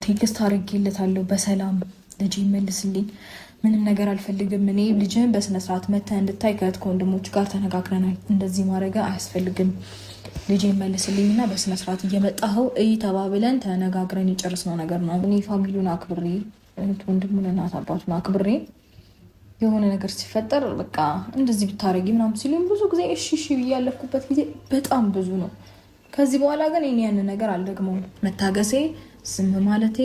ቴክስት አድርጌለታለሁ በሰላም ልጅ ይመልስልኝ። ምንም ነገር አልፈልግም። እኔ ልጅህን በስነ ስርዓት መተህ እንድታይ ከእህት ከወንድሞች ጋር ተነጋግረናል። እንደዚህ ማድረግ አያስፈልግም። ልጅ ይመልስልኝ እና በስነ ስርዓት እየመጣኸው እይ ተባብለን ተነጋግረን የጨረስነው ነገር ነው። እኔ ፋሚሊውን አክብሬ እህት ወንድሙን እናት አባቱን አክብሬ የሆነ ነገር ሲፈጠር በቃ እንደዚህ ብታረጊ ምናምን ሲሉኝ ብዙ ጊዜ እሺ እሺ ብዬ ያለፍኩበት ጊዜ በጣም ብዙ ነው። ከዚህ በኋላ ግን እኔ ያንን ነገር አልደግመውም። መታገሴ፣ ዝም ማለቴ፣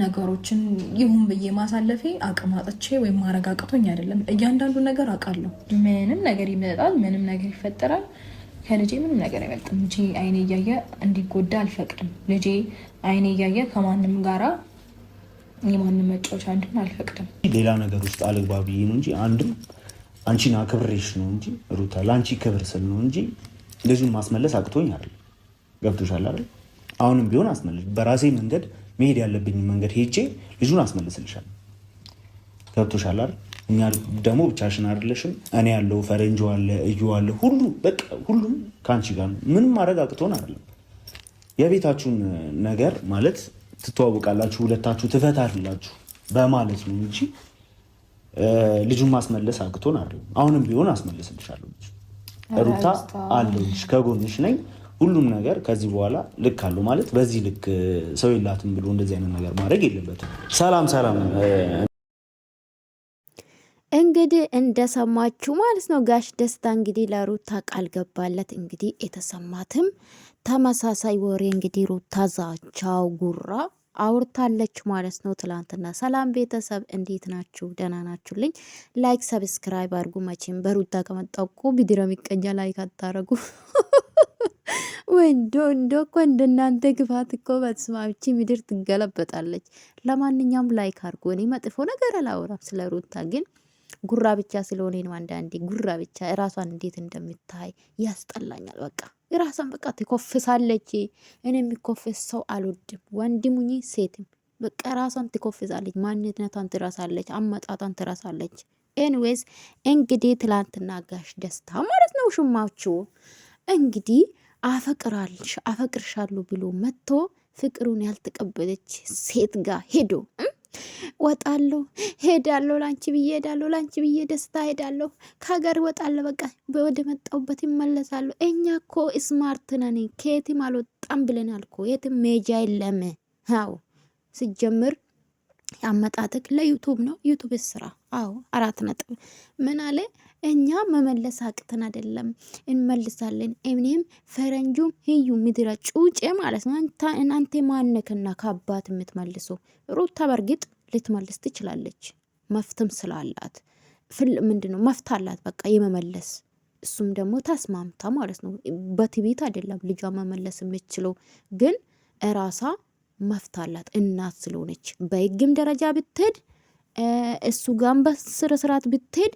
ነገሮችን ይሁን ብዬ ማሳለፌ አቅም አጥቼ ወይም ማረጋግጦኝ አይደለም። እያንዳንዱ ነገር አውቃለሁ። ምንም ነገር ይመጣል፣ ምንም ነገር ይፈጠራል። ከልጄ ምንም ነገር አይበልጥም። ልጄ አይኔ እያየ እንዲጎዳ አልፈቅድም። ልጄ አይኔ እያየ ከማንም ጋራ የማንም መጫወቻ እንድን አልፈቅድም። ሌላ ነገር ውስጥ አልግባ ብዬ ነው እንጂ አንድም አንቺን አክብሬሽ ነው እንጂ ሩታ ለአንቺ ክብር ስል ነው እንጂ ልጁን ማስመለስ አቅቶኝ አይደል። ገብቶሻል አይደል? አሁንም ቢሆን አስመልሽ። በራሴ መንገድ መሄድ ያለብኝ መንገድ ሄጄ ልጁን አስመልስልሻለሁ። ገብቶሻል አይደል? እኛ ደግሞ ብቻሽን አይደለሽም። እኔ ያለው ፈረንጆ አለ፣ እዩ አለ፣ ሁሉ በቃ ሁሉም ከአንቺ ጋር ነው። ምንም ማድረግ አቅቶን አይደለም። የቤታችሁን ነገር ማለት ትተዋወቃላችሁ፣ ሁለታችሁ ትፈታላችሁ በማለት ነው እንጂ ልጁን ማስመለስ አቅቶን አይደለም። አሁንም ቢሆን አስመልስልሻለሁ። ሩታ አለሽ፣ ከጎንሽ ነኝ። ሁሉም ነገር ከዚህ በኋላ ልክ አለው ማለት በዚህ ልክ ሰው የላትም ብሎ እንደዚህ አይነት ነገር ማድረግ የለበትም። ሰላም ሰላም። እንግዲህ እንደሰማችሁ ማለት ነው ጋሽ ደስታ እንግዲህ ለሩታ ቃል ገባለት። እንግዲህ የተሰማትም ተመሳሳይ ወሬ እንግዲህ ሩታ ዛቻው ጉራ አውርታለች ማለት ነው ትላንትና። ሰላም ቤተሰብ እንዴት ናችሁ? ደህና ናችሁልኝ? ላይክ ሰብስክራይብ አድርጉ። መቼም በሩታ ከመጣቁ ቢድረም ይቀኛ ላይክ አታረጉ ወንዶ እኮ እንደናንተ ግፋት እኮ በተስማምቺ ምድር ትገለበጣለች። ለማንኛውም ላይክ አድርጉ። እኔ መጥፎ ነገር አላወራም ስለ ሩታ፣ ግን ጉራ ብቻ ስለሆነ ነው። አንዳንዴ ጉራ ብቻ ራሷን እንዴት እንደምታይ ያስጠላኛል። በቃ ራሷን በቃ ትኮፍሳለች። እኔ የሚኮፍስ ሰው አልወድም፣ ወንድሙኝ ሴትም በቃ ራሷን ትኮፍሳለች። ማንነቷን ትረሳለች፣ አመጣጧን ትረሳለች። ኤንዌይስ እንግዲህ ትላንትና ጋሽ ደስታ ማለት ነው ሽማችሁ እንግዲህ አፈቅርሻለሁ ብሎ መጥቶ ፍቅሩን ያልተቀበለች ሴት ጋር ሄዶ ወጣለሁ ሄዳለሁ፣ ላንቺ ብዬ ሄዳለሁ፣ ላንቺ ብዬ ደስታ ሄዳለሁ፣ ከሀገር ወጣለሁ፣ በቃ ወደ መጣሁበት ይመለሳለሁ። እኛ እኮ ስማርት ነን፣ ከየትም አልወጣም ብለናል እኮ የትም ሜጃ የለም። አዎ ሲጀምር አመጣጥክ ለዩቱብ ነው፣ ዩቱብ ስራ። አዎ 4 ነጥብ ምን አለ? እኛ መመለስ አቅተን አይደለም እንመልሳለን። እኔም ፈረንጁም ህዩ ምድረ ጩጬ ማለት ነው። እናንተ ማነክና ከአባት የምትመልሱ? ሩታ በርግጥ ልትመልስ ትችላለች፣ መፍትም ስላላት ምንድነው መፍት አላት በቃ የመመለስ። እሱም ደግሞ ተስማምታ ማለት ነው። በትቤት አይደለም ልጇ መመለስ የምትችለው፣ ግን እራሳ መፍት አላት እናት ስለሆነች። በህግም ደረጃ ብትሄድ እሱ ጋም በስነ ስርዓት ብትሄድ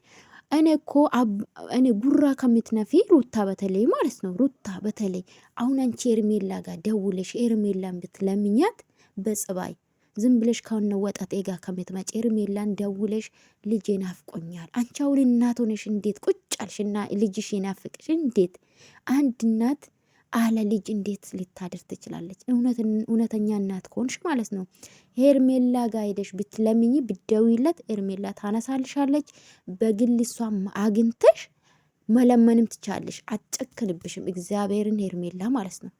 እኔ ጉራ ከምትነፊ ሩታ በተለይ ማለት ነው። ሩታ በተለይ አሁን አንቺ ኤርሜላ ጋር ደውለሽ ኤርሜላን ብትለምኛት በጽባይ ዝም ብለሽ ከሆነ ወጣት ጋር ከምትመጪ ኤርሜላን ደውለሽ ልጄ ናፍቆኛል። አንቺ አሁን እናት ሆነሽ እንዴት ቁጭ አልሽና ልጅሽ ይናፍቅሽ? እንዴት አንድ እናት አለ ልጅ እንዴት ልታደር ትችላለች? እውነተኛ እናት ከሆንሽ ማለት ነው። ሄርሜላ ጋር ሄደሽ ብትለምኝ ብደውይለት ኤርሜላ ታነሳልሻለች። በግል እሷም አግኝተሽ መለመንም ትቻለሽ። አጨክንብሽም እግዚአብሔርን ሄርሜላ ማለት ነው።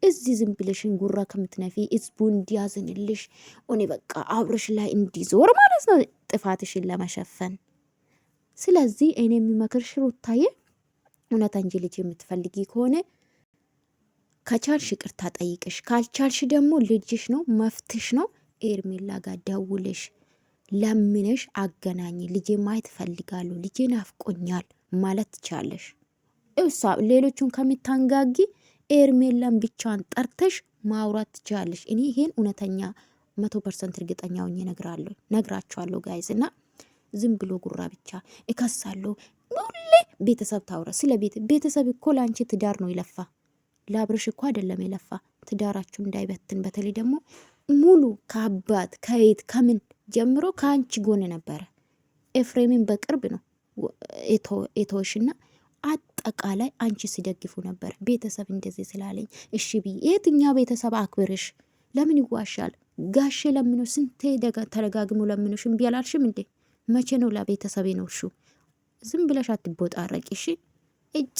እዚህ ዝም ብለሽን ጉራ ከምትነፊ ህዝቡ እንዲያዝንልሽ እኔ በቃ አብረሽ ላይ እንዲዞር ማለት ነው ጥፋትሽን ለመሸፈን። ስለዚህ እኔ የሚመክርሽ ሩታዬ እውነት አንቺ ልጅ የምትፈልጊ ከሆነ ከቻልሽ ይቅርታ ጠይቅሽ፣ ካልቻልሽ ደግሞ ልጅሽ ነው መፍትሽ ነው። ኤርሜላ ጋር ደውልሽ ለምነሽ አገናኝ። ልጄ ማየት ፈልጋለሁ፣ ልጄ ናፍቆኛል ማለት ትቻለሽ። እሷ ሌሎቹን ከሚታንጋጊ ኤርሜላን ብቻን ጠርተሽ ማውራት ትቻለሽ። እኔ ይሄን እውነተኛ 100% እርግጠኛ ሆኜ ነግራችኋለሁ ጋይዝ። እና ዝም ብሎ ጉራ ብቻ እከሳለሁ ሁሌ ቤተሰብ ታውራ ስለ ቤተሰብ እኮ ለአንቺ ትዳር ነው ይለፋ፣ ለአብርሽ እኮ አይደለም የለፋ። ትዳራችሁ እንዳይበትን በተለይ ደግሞ ሙሉ ከአባት ከየት ከምን ጀምሮ ከአንቺ ጎን ነበረ። ኤፍሬምን በቅርብ ነው የተወሽና አጠቃላይ አንቺ ሲደግፉ ነበር። ቤተሰብ እንደዚህ ስላለኝ እሺ ብዬ የትኛው ቤተሰብ አክብርሽ? ለምን ይዋሻል? ጋሼ ለምኖ ስንቴ ተደጋግሞ ለምኖ እምቢ አላልሽም እንዴ? መቼ ነው ለቤተሰቤ ነው? እሹ ዝም ብለሽ አትቦጣረቂ እሺ። እጭ